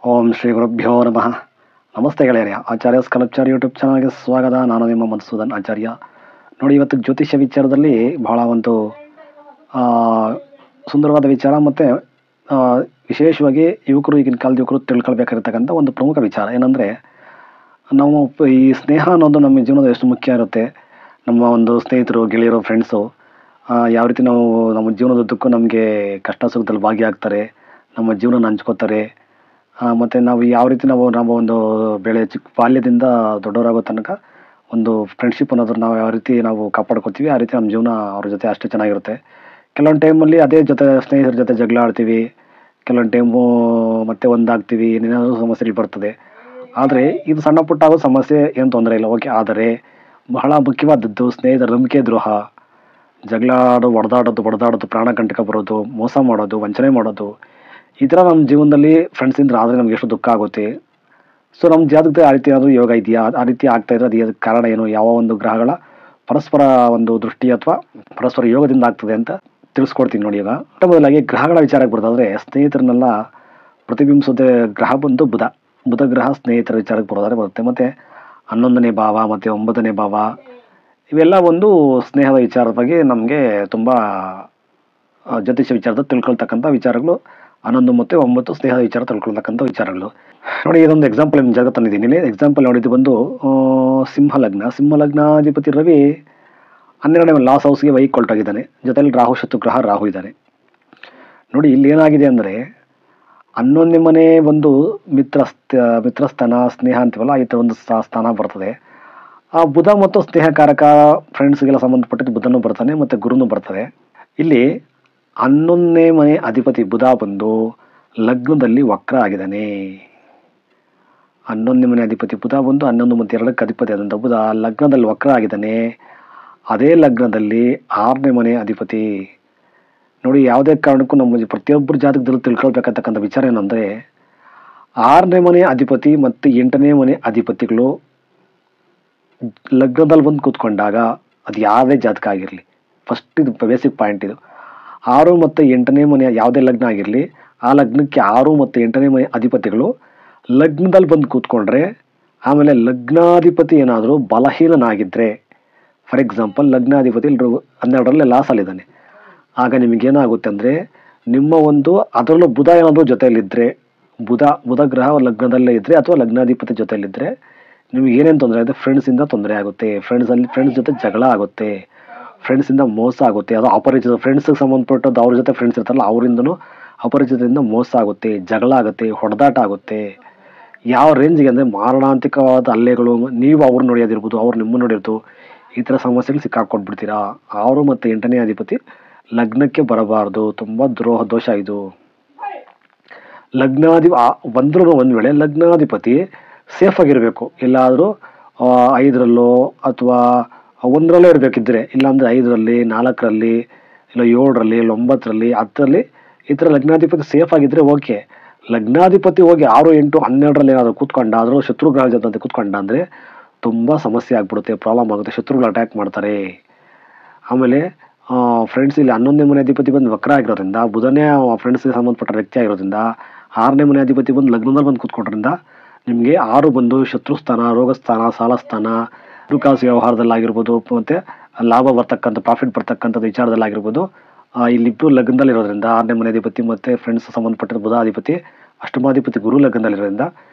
ಓಂ ಶ್ರೀ ಗುರುಭ್ಯೋ ನಮಃ. ನಮಸ್ತೆ ಗೆಳೆಯರೇ, ಆಚಾರ್ಯ ಸ್ಕಲ್ಪ್ಚರ್ ಯೂಟ್ಯೂಬ್ ಚಾನಲ್ಗೆ ಸ್ವಾಗತ. ನಾನು ನಿಮ್ಮ ಮಧುಸೂದನ್ ಆಚಾರ್ಯ. ನೋಡಿ, ಇವತ್ತು ಜ್ಯೋತಿಷ್ಯ ವಿಚಾರದಲ್ಲಿ ಬಹಳ ಒಂದು ಸುಂದರವಾದ ವಿಚಾರ ಮತ್ತು ವಿಶೇಷವಾಗಿ ಈಗಿನ ಕಾಲದ ಯುವಕರು ತಿಳ್ಕೊಳ್ಬೇಕಾಗಿರ್ತಕ್ಕಂಥ ಒಂದು ಪ್ರಮುಖ ವಿಚಾರ ಏನಂದರೆ, ನಾವು ಈ ಸ್ನೇಹ ಅನ್ನೋದು ನಮ್ಮ ಜೀವನದ ಎಷ್ಟು ಮುಖ್ಯ ಇರುತ್ತೆ. ನಮ್ಮ ಒಂದು ಸ್ನೇಹಿತರು, ಗೆಳೆಯರು, ಫ್ರೆಂಡ್ಸು ಯಾವ ರೀತಿ ನಾವು ನಮ್ಮ ಜೀವನದುದ್ದಕ್ಕೂ ನಮಗೆ ಕಷ್ಟ ಸುಖದಲ್ಲಿ ಭಾಗಿಯಾಗ್ತಾರೆ, ನಮ್ಮ ಜೀವನ ಹಂಚ್ಕೋತಾರೆ. ಮತ್ತು ನಾವು ಯಾವ ರೀತಿ ನಾವು ಒಂದು ಚಿಕ್ಕ ಬಾಲ್ಯದಿಂದ ದೊಡ್ಡವರಾಗೋ ತನಕ ಒಂದು ಫ್ರೆಂಡ್ಶಿಪ್ ಅನ್ನೋದ್ರ ನಾವು ಯಾವ ರೀತಿ ನಾವು ಕಾಪಾಡ್ಕೊತೀವಿ, ಆ ರೀತಿ ನಮ್ಮ ಜೀವನ ಅವ್ರ ಜೊತೆ ಅಷ್ಟೇ ಚೆನ್ನಾಗಿರುತ್ತೆ. ಕೆಲವೊಂದು ಟೈಮಲ್ಲಿ ಅದೇ ಸ್ನೇಹಿತರ ಜೊತೆ ಜಗಳ ಆಡ್ತೀವಿ, ಕೆಲವೊಂದು ಟೈಮು ಮತ್ತೆ ಒಂದಾಗ್ತೀವಿ, ಏನೇನೋ ಸಮಸ್ಯೆಗಳು ಬರ್ತದೆ. ಆದರೆ ಇದು ಸಣ್ಣ ಪುಟ್ಟ ಆಗೋ ಸಮಸ್ಯೆ, ಏನು ತೊಂದರೆ ಇಲ್ಲ, ಓಕೆ. ಆದರೆ ಬಹಳ ಮುಖ್ಯವಾದದ್ದು ಸ್ನೇಹಿತರ ನಂಬಿಕೆ ದ್ರೋಹ, ಜಗಳ ಹೊಡೆದಾಡೋದು, ಪ್ರಾಣ ಕಂಟಕ ಬರೋದು, ಮೋಸ ಮಾಡೋದು, ವಂಚನೆ ಮಾಡೋದು, ಈ ಥರ ನಮ್ಮ ಜೀವನದಲ್ಲಿ ಫ್ರೆಂಡ್ಸಿಂದ ಆದರೆ ನಮ್ಗೆ ಎಷ್ಟು ದುಃಖ ಆಗುತ್ತೆ. ಸೊ ನಮ್ಮ ಜಾತಕದಲ್ಲಿ ಆ ರೀತಿ ಏನಾದರೂ ಯೋಗ ಇದೆಯಾ, ಆ ರೀತಿ ಆಗ್ತಾ ಇದ್ರೆ ಅದು ಕಾರಣ ಏನು, ಯಾವ ಒಂದು ಗ್ರಹಗಳ ಪರಸ್ಪರ ಒಂದು ದೃಷ್ಟಿ ಅಥವಾ ಪರಸ್ಪರ ಯೋಗದಿಂದ ಆಗ್ತದೆ ಅಂತ ತಿಳಿಸ್ಕೊಡ್ತೀನಿ ನೋಡಿ. ಈಗ ಮೊದಲಾಗಿ ಗ್ರಹಗಳ ವಿಚಾರಕ್ಕೆ ಬರೋದಾದರೆ, ಸ್ನೇಹಿತರನ್ನೆಲ್ಲ ಪ್ರತಿಬಿಂಬಿಸೋದೇ ಗ್ರಹ ಬಂದು ಬುಧ ಗ್ರಹ ಸ್ನೇಹಿತರ ವಿಚಾರಕ್ಕೆ ಬರೋದಾದ್ರೆ ಬರುತ್ತೆ. ಮತ್ತು 11ನೇ ಭಾವ ಮತ್ತು 9ನೇ ಭಾವ ಇವೆಲ್ಲ ಒಂದು ಸ್ನೇಹದ ವಿಚಾರದ ಬಗ್ಗೆ ನಮಗೆ ತುಂಬ ಜ್ಯೋತಿಷ್ಯ ವಿಚಾರದ ತಿಳ್ಕೊಳ್ತಕ್ಕಂಥ ವಿಚಾರಗಳು. 11 ಮತ್ತು 9 ಸ್ನೇಹದ ವಿಚಾರ ತಿಳ್ಕೊಳ್ತಕ್ಕಂಥ ವಿಚಾರಗಳು. ನೋಡಿ, ಇದೊಂದು ಎಕ್ಸಾಂಪಲ್ ನಿಮ್ಮ ಜಾಗ ತಂದಿದ್ದೀನಿ. ಎಕ್ಸಾಂಪಲ್ ನೋಡಿದ್ದು ಬಂದು ಸಿಂಹ ಲಗ್ನಾಧಿಪತಿ ರವಿ 12ನೇ ಲಾಸ್ ಹೌಸ್ಗೆ ಹೊರಟೋಗಿದ್ದಾನೆ. ಜೊತೆಯಲ್ಲಿ ಶತ್ರುಗ್ರಹ ರಾಹು ಇದ್ದಾನೆ. ನೋಡಿ, ಇಲ್ಲಿ ಏನಾಗಿದೆ ಅಂದರೆ, 11ನೇ ಮನೆ ಒಂದು ಮಿತ್ರಸ್ಥಾನ, ಸ್ನೇಹ ಅಂತೀವಲ್ಲ, ಈ ಥರ ಒಂದು ಸ್ಥಾನ ಬರ್ತದೆ. ಆ ಬುಧ ಮತ್ತು ಸ್ನೇಹಕಾರಕ ಫ್ರೆಂಡ್ಸ್ಗೆಲ್ಲ ಸಂಬಂಧಪಟ್ಟಿದ್ದು ಬುಧನೂ ಬರ್ತಾನೆ ಮತ್ತು ಗುರುನೂ ಬರ್ತಾರೆ. ಇಲ್ಲಿ 11ನೇ ಮನೆ ಅಧಿಪತಿ ಬುಧ ಬಂದು ಲಗ್ನದಲ್ಲಿ ವಕ್ರ ಆಗಿದ್ದಾನೆ. 11ನೇ ಮನೆ ಅಧಿಪತಿ ಬುಧ ಬಂದು 11 ಮತ್ತು 2ಕ್ಕೆ ಅಧಿಪತಿ ಆದಂಥ ಬುಧ ಲಗ್ನದಲ್ಲಿ ವಕ್ರ ಆಗಿದ್ದಾನೆ. ಅದೇ ಲಗ್ನದಲ್ಲಿ 6ನೇ ಮನೆ ಅಧಿಪತಿ. ನೋಡಿ, ಯಾವುದೇ ಕಾರಣಕ್ಕೂ ನಮ್ಮ ಪ್ರತಿಯೊಬ್ಬರ ಜಾತಕದಲ್ಲೂ ತಿಳ್ಕೊಳ್ಬೇಕಂತಕ್ಕಂಥ ವಿಚಾರ ಏನಂದರೆ, 6ನೇ ಮನೆ ಅಧಿಪತಿ ಮತ್ತು 8ನೇ ಮನೆ ಅಧಿಪತಿಗಳು ಲಗ್ನದಲ್ಲಿ ಬಂದು ಕೂತ್ಕೊಂಡಾಗ, ಅದು ಯಾವುದೇ ಜಾತಕ ಆಗಿರಲಿ, ಫಸ್ಟ್ ಇದು ಬೇಸಿಕ್ ಪಾಯಿಂಟ್. ಇದು 6 ಮತ್ತು 8ನೇ ಮನೆ ಯಾವುದೇ ಲಗ್ನ ಆಗಿರಲಿ, ಆ ಲಗ್ನಕ್ಕೆ 6 ಮತ್ತು 8ನೇ ಮನೆ ಅಧಿಪತಿಗಳು ಲಗ್ನದಲ್ಲಿ ಬಂದು ಕೂತ್ಕೊಂಡ್ರೆ, ಆಮೇಲೆ ಲಗ್ನಾಧಿಪತಿ ಏನಾದರೂ ಬಲಹೀನನಾಗಿದ್ದರೆ, ಫಾರ್ ಎಕ್ಸಾಂಪಲ್ ಲಗ್ನಾಧಿಪತಿ 12ರಲ್ಲಿ ಲಾಸಲ್ಲಿದ್ದಾನೆ, ಆಗ ನಿಮಗೇನಾಗುತ್ತೆ ಅಂದರೆ, ನಿಮ್ಮ ಒಂದು ಅದರಲ್ಲೂ ಬುಧ ಏನಾದರೂ ಜೊತೆಯಲ್ಲಿದ್ದರೆ, ಬುಧ ಗ್ರಹ ಲಗ್ನದಲ್ಲೇ ಇದ್ದರೆ ಅಥವಾ ಲಗ್ನಾಧಿಪತಿ ಜೊತೆಯಲ್ಲಿದ್ದರೆ ನಿಮಗೆ ಏನೇನು ತೊಂದರೆ ಆಗುತ್ತೆ, ಫ್ರೆಂಡ್ಸಿಂದ ತೊಂದರೆ ಆಗುತ್ತೆ, ಫ್ರೆಂಡ್ಸ್ ಜೊತೆ ಜಗಳ ಆಗುತ್ತೆ, ಫ್ರೆಂಡ್ಸಿಂದ ಮೋಸ ಆಗುತ್ತೆ. ಅದು ಅಪರಿಚಿತ ಫ್ರೆಂಡ್ಸ್ಗೆ ಸಂಬಂಧಪಟ್ಟದ್ದು, ಅವ್ರ ಜೊತೆ ಫ್ರೆಂಡ್ಸ್ ಇರ್ತಾರಲ್ಲ ಅವರಿಂದನೂ ಅಪರಿಚಿತದಿಂದ ಮೋಸ ಆಗುತ್ತೆ, ಜಗಳ ಆಗುತ್ತೆ, ಹೊಡೆದಾಟ ಆಗುತ್ತೆ. ಯಾವ ರೇಂಜಿಗೆ ಅಂದರೆ ಮಾರಣಾಂತಿಕವಾದ ಹಲ್ಲೆಗಳು, ನೀವು ಅವ್ರು ನೋಡಿಯೋದಿರ್ಬೋದು, ಅವ್ರು ನಿಮ್ಮನ್ನು ನೋಡಿರ್ಬೋದು, ಈ ಥರ ಸಮಸ್ಯೆಗಳು ಸಿಕ್ಕಾಕ್ಕೊಟ್ಬಿಡ್ತೀರಾ. 6 ಮತ್ತು 8ನೇ ಅಧಿಪತಿ ಲಗ್ನಕ್ಕೆ ಬರಬಾರ್ದು, ತುಂಬ ದ್ರೋಹ ದೋಷ ಇದು. ಬಂದರೂ ಒಂದು ವೇಳೆ ಲಗ್ನಾಧಿಪತಿ ಸೇಫ್ ಆಗಿರಬೇಕು, ಎಲ್ಲಾದರೂ 5ರಲ್ಲೋ ಅಥವಾ 1ರಲ್ಲೋ ಇರಬೇಕಿದ್ರೆ, ಇಲ್ಲಾಂದರೆ 5ರಲ್ಲಿ, 4ರಲ್ಲಿ, ಇಲ್ಲ 7ರಲ್ಲಿ, ಇಲ್ಲ 9ರಲ್ಲಿ, 10ರಲ್ಲಿ ಈ ಥರ ಲಗ್ನಾಧಿಪತಿ ಸೇಫ್ ಆಗಿದ್ದರೆ ಓಕೆ. ಲಗ್ನಾಧಿಪತಿ ಹೋಗಿ 6, 8, 12ರಲ್ಲಿ ಏನಾದರೂ ಕೂತ್ಕೊಂಡಾದರೂ, ಶತ್ರುಗ್ರಹ ಜೊತೆ ಕೂತ್ಕೊಂಡ ಅಂದರೆ ತುಂಬ ಸಮಸ್ಯೆ ಆಗ್ಬಿಡುತ್ತೆ, ಪ್ರಾಬ್ಲಮ್ ಆಗುತ್ತೆ, ಶತ್ರುಗಳು ಅಟ್ಯಾಕ್ ಮಾಡ್ತಾರೆ. ಆಮೇಲೆ ಫ್ರೆಂಡ್ಸ್, ಇಲ್ಲಿ 11ನೇ ಮನೆ ಅಧಿಪತಿ ಬಂದು ವಕ್ರ ಆಗಿರೋದ್ರಿಂದ, ಬುಧನೇ ಫ್ರೆಂಡ್ಸ್ಗೆ ಸಂಬಂಧಪಟ್ಟ ವ್ಯಕ್ತಿ ಆಗಿರೋದ್ರಿಂದ, 6ನೇ ಮನೆ ಅಧಿಪತಿ ಬಂದು ಲಗ್ನದಲ್ಲಿ ಬಂದು ಕೂತ್ಕೊಂಡ್ರಿಂದ ನಿಮಗೆ 6 ಬಂದು ಶತ್ರುಸ್ಥಾನ, ರೋಗಸ್ಥಾನ, ಸಾಲಸ್ಥಾನ, ಹಣಕಾಸು ವ್ಯವಹಾರದಲ್ಲಾಗಿರ್ಬೋದು, ಮತ್ತು ಲಾಭ ಬರ್ತಕ್ಕಂಥ, ಪ್ರಾಫಿಟ್ ಬರ್ತಕ್ಕಂಥದ್ದು ವಿಚಾರದಲ್ಲಾಗಿರ್ಬೋದು. ಇಲ್ಲಿಬ್ಬರು ಲಗ್ನದಲ್ಲಿರೋದ್ರಿಂದ 6ನೇ ಮನೆ ಅಧಿಪತಿ ಮತ್ತು ಫ್ರೆಂಡ್ಸ್ ಸಂಬಂಧಪಟ್ಟಿರೋ ಬುಧ ಅಧಿಪತಿ, ಅಷ್ಟಮಾಧಿಪತಿ ಗುರು ಲಗ್ನದಲ್ಲಿರೋದ್ರಿಂದ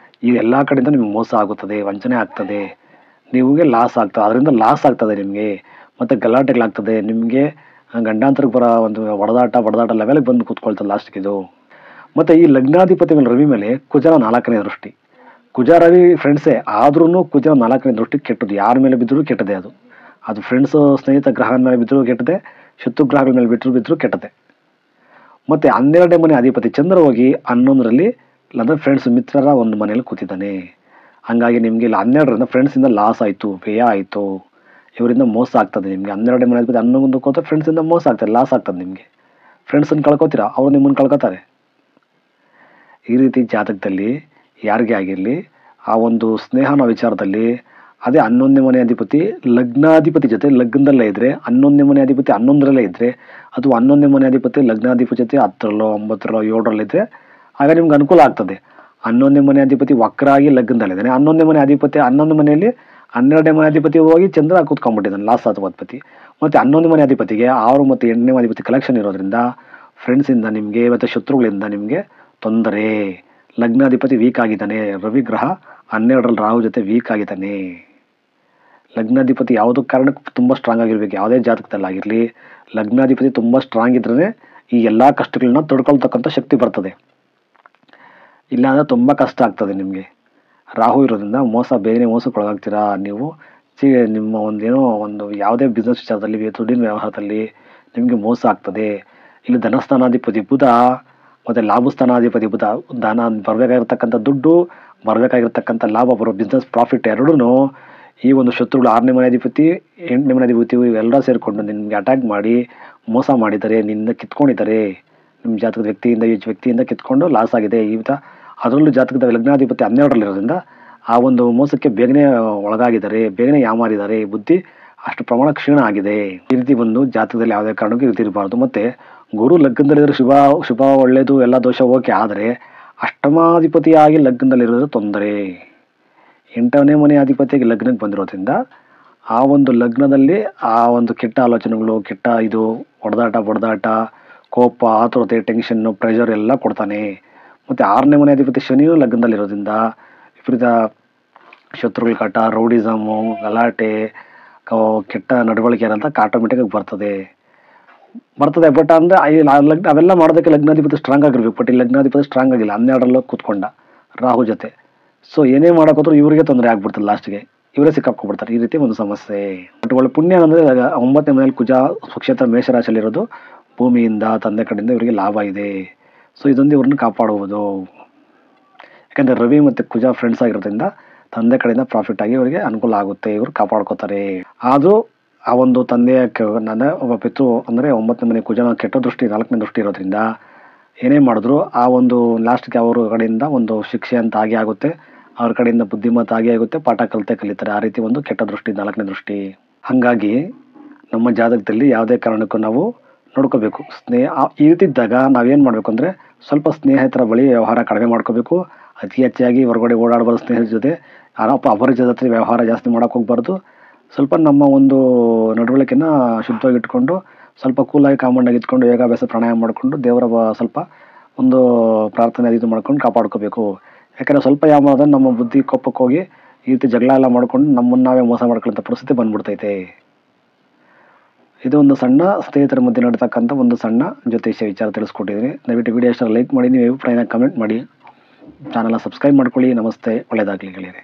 ಈ ಎಲ್ಲ ಕಡೆಯಿಂದ ನಿಮಗೆ ಮೋಸ ಆಗುತ್ತದೆ, ವಂಚನೆ ಆಗ್ತದೆ, ನಿಮಗೆ ಲಾಸ್ ಆಗ್ತದೆ. ಅದರಿಂದ ಲಾಸ್ ಆಗ್ತದೆ ನಿಮಗೆ, ಮತ್ತು ಗಲಾಟೆಗಳಾಗ್ತದೆ ನಿಮಗೆ, ಗಂಡಾಂತರಕ್ಕೆ ಬರೋ ಒಂದು ಹೊಡೆದಾಟ ಲೆವೆಲ್ಗೆ ಬಂದು ಕೂತ್ಕೊಳ್ತದೆ ಲಾಸ್ಟ್ಗೆ ಇದು. ಮತ್ತು ಈ ಲಗ್ನಾಧಿಪತಿ ಮೇಲೆ ರವಿ ಮೇಲೆ ಕುಜರ 4ನೇ ದೃಷ್ಟಿ. ಕುಜ ರವಿ ಫ್ರೆಂಡ್ಸೇ ಆದ್ರೂ ಕುಜರ 4ನೇ ದೃಷ್ಟಿ ಕೆಟ್ಟದ್ದು, ಯಾರ ಮೇಲೆ ಬಿದ್ದರೂ ಕೆಟ್ಟದೆ. ಅದು ಫ್ರೆಂಡ್ಸು, ಸ್ನೇಹಿತ ಗ್ರಹದ ಮೇಲೆ ಬಿದ್ದರೂ ಕೆಟ್ಟದೆ, ಶತ್ರುಗ್ರಹಗಳ ಮೇಲೆ ಬಿದ್ದರೂ ಕೆಟ್ಟದೆ. ಮತ್ತು 12ನೇ ಮನೆ ಅಧಿಪತಿ ಚಂದ್ರ ಹೋಗಿ 11ರಲ್ಲಿ, ಇಲ್ಲಾಂದರೆ ಫ್ರೆಂಡ್ಸ್ ಮಿತ್ರರ ಒಂದು ಮನೆಯಲ್ಲಿ ಕೂತಿದ್ದಾನೆ. ಹಾಗಾಗಿ ನಿಮಗೆ ಇಲ್ಲಿ 12ರಿಂದ ಫ್ರೆಂಡ್ಸಿಂದ ಲಾಸ್ ಆಯಿತು, ವ್ಯಯ ಆಯಿತು, ಇವರಿಂದ ಮೋಸ ಆಗ್ತದೆ ನಿಮಗೆ. 12ನೇ ಮನೆ ಅಧಿಪತಿ 11 ಹೋದ್ರೆ ಫ್ರೆಂಡ್ಸಿಂದ ಮೋಸ ಆಗ್ತದೆ, ಲಾಸ್ ಆಗ್ತದೆ ನಿಮಗೆ. ಫ್ರೆಂಡ್ಸನ್ನು ಕಳ್ಕೊತೀರಾ, ಅವರು ನಿಮ್ಮನ್ನು ಕಳ್ಕೊತಾರೆ. ಈ ರೀತಿ ಜಾತಕದಲ್ಲಿ ಯಾರಿಗೇ ಆಗಿರಲಿ, ಆ ಒಂದು ಸ್ನೇಹನ ವಿಚಾರದಲ್ಲಿ ಅದೇ 11ನೇ ಮನೆ ಅಧಿಪತಿ ಲಗ್ನಾಧಿಪತಿ ಜೊತೆ ಲಗ್ನದಲ್ಲೇ ಇದ್ದರೆ, 11ನೇ ಮನೆ ಅಧಿಪತಿ 11ರಲ್ಲೇ ಇದ್ದರೆ, ಅಥವಾ 11ನೇ ಮನೆ ಅಧಿಪತಿ ಲಗ್ನಾಧಿಪತಿ ಜೊತೆ 10ರಲ್ಲೋ 9ರಲ್ಲೋ 7ರಲ್ಲಿದ್ದರೆ ಆಗ ನಿಮ್ಗೆ ಅನುಕೂಲ ಆಗ್ತದೆ. 11ನೇ ಮನೆ ಅಧಿಪತಿ ವಕ್ರಾಗಿ ಲಗ್ನದಲ್ಲಿದ್ದಾನೆ. 11ನೇ ಮನೆ ಅಧಿಪತಿ 11 ಮನೆಯಲ್ಲಿ 12ನೇ ಮನೆ ಅಧಿಪತಿ ಹೋಗಿ ಚಂದ್ರ ಕೂತ್ಕೊಂಡ್ಬಿಟ್ಟಿದ್ದಾನೆ ಲಾಸ್ಟ್ ಅಧಿಪತಿ. ಮತ್ತು 11 ಮನೆ ಅಧಿಪತಿಗೆ 6 ಮತ್ತು 8ನೇ ಅಧಿಪತಿ ಕಲೆಕ್ಷನ್ ಇರೋದ್ರಿಂದ ಫ್ರೆಂಡ್ಸಿಂದ ನಿಮಗೆ ಮತ್ತು ಶತ್ರುಗಳಿಂದ ನಿಮಗೆ ತೊಂದರೆ. ಲಗ್ನಾಧಿಪತಿ ವೀಕ್ ಆಗಿದ್ದಾನೆ. ರವಿ ಗ್ರಹ 12ರಲ್ಲಿ ರಾಹು ಜೊತೆ ವೀಕ್ ಆಗಿದ್ದಾನೆ. ಲಗ್ನಾಧಿಪತಿ ಯಾವುದೋ ಕಾರಣಕ್ಕೂ ತುಂಬ ಸ್ಟ್ರಾಂಗ್ ಆಗಿರ್ಬೇಕು. ಯಾವುದೇ ಜಾತಕದಲ್ಲಾಗಿರಲಿ ಲಗ್ನಾಧಿಪತಿ ತುಂಬ ಸ್ಟ್ರಾಂಗ್ ಇದ್ರೇ ಈ ಎಲ್ಲ ಕಷ್ಟಗಳನ್ನ ತಡ್ಕೊಳ್ತಕ್ಕಂಥ ಶಕ್ತಿ ಬರ್ತದೆ. ಇಲ್ಲಾಂದರೆ ತುಂಬ ಕಷ್ಟ ಆಗ್ತದೆ ನಿಮಗೆ. ರಾಹು ಇರೋದ್ರಿಂದ ಬೇಗನೆ ಮೋಸಕ್ಕೊಳಗಾಗ್ತೀರಾ ನೀವು. ನಿಮ್ಮ ಒಂದೇನೋ ಒಂದು ಯಾವುದೇ ಬಿಸ್ನೆಸ್ ವಿಚಾರದಲ್ಲಿ ದುಡ್ಡಿನ ವ್ಯವಹಾರದಲ್ಲಿ ನಿಮಗೆ ಮೋಸ ಆಗ್ತದೆ. ಇಲ್ಲಿ ಧನಸ್ಥಾನಾಧಿಪತಿ ಬುಧ ಮತ್ತು ಲಾಭಸ್ಥಾನಾಧಿಪತಿ ಬುಧ, ಬರಬೇಕಾಗಿರ್ತಕ್ಕಂಥ ದುಡ್ಡು, ಬರಬೇಕಾಗಿರ್ತಕ್ಕಂಥ ಲಾಭ, ಬರೋ ಬಿಸ್ನೆಸ್ ಪ್ರಾಫಿಟ್ ಎರಡೂ ಈ ಒಂದು ಶತ್ರುಗಳು 6ನೇ ಮನೆ ಅಧಿಪತಿ 8ನೇ ಮನೆ ಅಧಿಪತಿ ಇವೆಲ್ಲ ಸೇರಿಕೊಂಡು ನಿಮಗೆ ಅಟ್ಯಾಕ್ ಮಾಡಿ ಮೋಸ ಮಾಡಿದ್ದಾರೆ, ನಿನ್ನ ಕಿತ್ಕೊಂಡಿದ್ದಾರೆ. ನಿಮ್ಮ ಜಾತಕದ ವ್ಯಕ್ತಿಯಿಂದ ಕಿತ್ಕೊಂಡು ಲಾಸ್ ಆಗಿದೆ. ಅದರಲ್ಲೂ ಜಾತಕದ ಲಗ್ನಾಧಿಪತಿ 12ರಲ್ಲಿರೋದ್ರಿಂದ ಆ ಒಂದು ಮೋಸಕ್ಕೆ ಬೇಗನೆ ಒಳಗಾಗಿದ್ದಾರೆ, ಬೇಗನೆ ಯಾಮಾರಿದ್ದಾರೆ. ಬುದ್ಧಿ ಅಷ್ಟು ಪ್ರಮಾಣ ಕ್ಷೀಣ ಆಗಿದೆ. ಈ ರೀತಿ ಒಂದು ಜಾತಕದಲ್ಲಿ ಯಾವುದೇ ಕಾರಣಕ್ಕೂ ಈ ರೀತಿ ಇರಬಾರ್ದು. ಮತ್ತು ಗುರು ಲಗ್ನದಲ್ಲಿರೋ ಶುಭ ಒಳ್ಳೆಯದು ಎಲ್ಲ ದೋಷ ಓಕೆ, ಆದರೆ ಅಷ್ಟಮಾಧಿಪತಿಯಾಗಿ ಲಗ್ನದಲ್ಲಿರೋದು ತೊಂದರೆ. 8ನೇ ಮನೆ ಅಧಿಪತಿಯಾಗಿ ಲಗ್ನಕ್ಕೆ ಬಂದಿರೋದ್ರಿಂದ ಆ ಒಂದು ಲಗ್ನದಲ್ಲಿ ಆ ಒಂದು ಕೆಟ್ಟ ಆಲೋಚನೆಗಳು, ಕೆಟ್ಟ ಹೊಡೆದಾಟ, ಕೋಪ, ಆತುರತೆ, ಟೆನ್ಷನ್ನು, ಪ್ರೆಷರ್ ಎಲ್ಲ ಕೊಡ್ತಾನೆ. ಮತ್ತು 6ನೇ ಮನೆ ಅಧಿಪತಿ ಶನಿಯೂ ಲಗ್ನದಲ್ಲಿರೋದ್ರಿಂದ ವಿಪರೀತ ಶತ್ರುಗಳ ಕಾಟ, ರೌಡಿಸಮು, ಗಲಾಟೆ, ಕೆಟ್ಟ ನಡವಳಿಕೆ ಅಂತ ಆಟೋಮೆಟಿಕಾಗಿ ಬರ್ತದೆ. ಬಟ್ ಅಂದರೆ ಅವೆಲ್ಲ ಮಾಡೋದಕ್ಕೆ ಲಗ್ನಾಧಿಪತಿ ಸ್ಟ್ರಾಂಗ್ ಆಗಿರ್ಬೇಕು. ಬಟ್ ಈ ಲಗ್ನಾಧಿಪತಿ ಸ್ಟ್ರಾಂಗ್ ಆಗಿಲ್ಲ, 12ರಲ್ಲೂ ಕೂತ್ಕೊಂಡ ರಾಹು ಜೊತೆ. ಸೊ ಏನೇ ಮಾಡೋಕ್ಕೋದ್ರೂ ಇವರಿಗೆ ತೊಂದರೆ ಆಗ್ಬಿಡ್ತದೆ, ಲಾಸ್ಟ್ಗೆ ಇವರೇ ಸಿಕ್ಕಾಕೊಂಡ್ಬಿಡ್ತಾರೆ. ಈ ರೀತಿ ಒಂದು ಸಮಸ್ಯೆ. ಬಟ್ ಒಳ್ಳೆ ಪುಣ್ಯ ಅಂದರೆ 9ನೇ ಮನೆಯಲ್ಲಿ ಕುಜ ಸ್ವಕ್ಷೇತ್ರ ಮೇಷರಾಶಿಯಲ್ಲಿರೋದು, ಭೂಮಿಯಿಂದ ತಂದೆ ಕಡೆಯಿಂದ ಇವರಿಗೆ ಲಾಭ ಇದೆ. ಸೊ ಇದೊಂದು ಇವ್ರನ್ನ ಕಾಪಾಡುವುದು. ಯಾಕಂದರೆ ರವಿ ಮತ್ತು ಕುಜ ಫ್ರೆಂಡ್ಸ್ ಆಗಿರೋದ್ರಿಂದ ತಂದೆ ಕಡೆಯಿಂದ ಪ್ರಾಫಿಟ್ ಆಗಿ ಇವರಿಗೆ ಅನುಕೂಲ ಆಗುತ್ತೆ, ಇವರು ಕಾಪಾಡ್ಕೋತಾರೆ. ಆದರೂ ಆ ಒಂದು ತಂದೆಯ ಒಬ್ಬ ಪಿತೃ ಅಂದರೆ 9ನೇ ಮನೆ ಕುಜನ ಕೆಟ್ಟ ದೃಷ್ಟಿ 4ನೇ ದೃಷ್ಟಿ ಇರೋದ್ರಿಂದ ಏನೇ ಮಾಡಿದ್ರು ಆ ಒಂದು ಲಾಸ್ಟ್ಗೆ ಅವ್ರ ಕಡೆಯಿಂದ ಒಂದು ಶಿಕ್ಷೆ ಅಂತ ಆಗುತ್ತೆ. ಅವ್ರ ಕಡೆಯಿಂದ ಬುದ್ಧಿಮತ್ತ ಆಗುತ್ತೆ, ಪಾಠ ಕಲಿತಾರೆ. ಆ ರೀತಿ ಒಂದು ಕೆಟ್ಟ ದೃಷ್ಟಿ 4ನೇ ದೃಷ್ಟಿ. ಹಾಗಾಗಿ ನಮ್ಮ ಜಾತಕದಲ್ಲಿ ಯಾವುದೇ ಕಾರಣಕ್ಕೂ ನಾವು ನೋಡ್ಕೋಬೇಕು. ಈ ರೀತಿ ಇದ್ದಾಗ ನಾವೇನು ಮಾಡಬೇಕು ಅಂದರೆ ಸ್ವಲ್ಪ ಸ್ನೇಹಿತರ ಬಳಿ ವ್ಯವಹಾರ ಕಡಿಮೆ ಮಾಡ್ಕೋಬೇಕು. ಅತಿ ಹೆಚ್ಚಾಗಿ ಹೊರಗಡೆ ಓಡಾಡಬಾರ್ದು. ಸ್ನೇಹಿತರ ಜೊತೆ ಅಪರಿಚಿತರ ಜೊತೆ ವ್ಯವಹಾರ ಜಾಸ್ತಿ ಮಾಡೋಕ್ಕೆ ಹೋಗ್ಬಾರ್ದು. ಸ್ವಲ್ಪ ನಮ್ಮ ಒಂದು ನಡವಳಿಕೆನ ಶುದ್ಧವಾಗಿ ಇಟ್ಕೊಂಡು, ಸ್ವಲ್ಪ ಕೂಲಾಗಿ ಕಾಮಂಡಾಗಿ ಇಟ್ಕೊಂಡು, ಯೋಗಾಭ್ಯಾಸ ಪ್ರಾಣಾಯಾಮ ಮಾಡಿಕೊಂಡು, ದೇವರ ಸ್ವಲ್ಪ ಒಂದು ಪ್ರಾರ್ಥನೆ ಇದು ಮಾಡ್ಕೊಂಡು ಕಾಪಾಡ್ಕೋಬೇಕು. ಯಾಕಂದರೆ ಸ್ವಲ್ಪ ಯಾಮಾದ್ರೆ ನಮ್ಮ ಬುದ್ಧಿ ಕೋಪಕ್ಕೆ ಹೋಗಿ ಈ ರೀತಿ ಜಗಳ ಎಲ್ಲ ಮಾಡ್ಕೊಂಡು ನಮ್ಮನ್ನು ನಾವೇ ಮೋಸ ಮಾಡ್ಕೊಳ್ಳೋಂಥ ಪರಿಸ್ಥಿತಿ ಬಂದ್ಬಿಡ್ತೈತೆ. ಇದು ಒಂದು ಸಣ್ಣ ಸ್ನೇಹಿತರ ಮಧ್ಯೆ ನಡೀತಕ್ಕಂಥ ಒಂದು ಸಣ್ಣ ಜ್ಯೋತಿಷ್ಯ ವಿಚಾರ ತಿಳಿಸ್ಕೊಟ್ಟಿದ್ದೀನಿ. ದಯವಿಟ್ಟು ವಿಡಿಯೋ ಇಷ್ಟ ಲೈಕ್ ಮಾಡಿ, ನೀವು ಅಭಿಪ್ರಾಯನ ಕಮೆಂಟ್ ಮಾಡಿ, ಚಾನಲ್ನ ಸಬ್ಸ್ಕ್ರೈಬ್ ಮಾಡ್ಕೊಳ್ಳಿ. ನಮಸ್ತೆ, ಒಳ್ಳೆಯದಾಗಲಿ ಗೆಳೆಯರೆ.